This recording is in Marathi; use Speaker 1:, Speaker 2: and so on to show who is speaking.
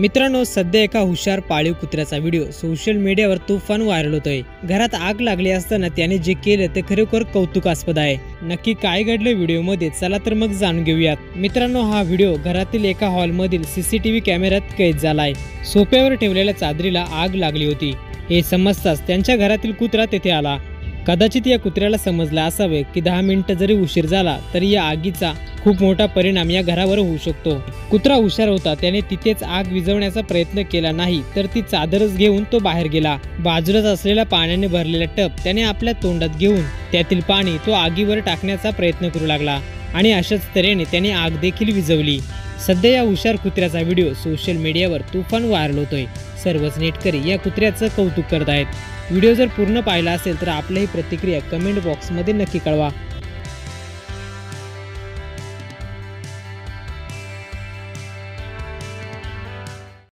Speaker 1: मित्रांनो, सध्या एका हुशार पाळीव कुत्र्याचा व्हिडिओ सोशल मीडियावर तुफान व्हायरल होतोय। घरात आग लागली असताना त्याने जे केले ते खरोखर कौतुकास्पद आहे। नक्की काय घडलं व्हिडिओमध्ये, चला तर मग जाणून घेऊयात। मित्रांनो, हा व्हिडिओ घरातील एका हॉलमधील सीसीटीव्ही कॅमेऱ्यात कैद झालाय। सोफ्यावर ठेवलेल्या चादरीला आग लागली होती। हे समजताच त्यांच्या घरातील कुत्रा तेथे आला। कदाचित या कुत्र्याला समजलं असावे की 10 मिनिटं जरी उशीर झाला तरी या आगीचा खूप मोठा परिणाम या घरावर होऊ शकतो। कुत्रा हुशार होता, त्याने तिथेच आग विझवण्याचा प्रयत्न केला नाही तर ती चादरच घेऊन तो बाहेर गेला। बाजूलाच असलेला पाण्याने भरलेला टब त्याने आपल्या तोंडात घेऊन त्यातील पाणी तो आगीवर टाकण्याचा प्रयत्न करू लागला आणि अशाच तऱ्हेने त्याने आग देखील विझवली। सध्या या हुशार कुत्र्याचा व्हिडिओ सोशल मीडियावर तुफान व्हायरल होतोय। सर्वच नेटकरी या कुत्र्याचं कौतुक करत आहेत। व्हिडिओ जर पूर्ण पाहिला असेल तर आपलीही प्रतिक्रिया कमेंट बॉक्समध्ये नक्की कळवा।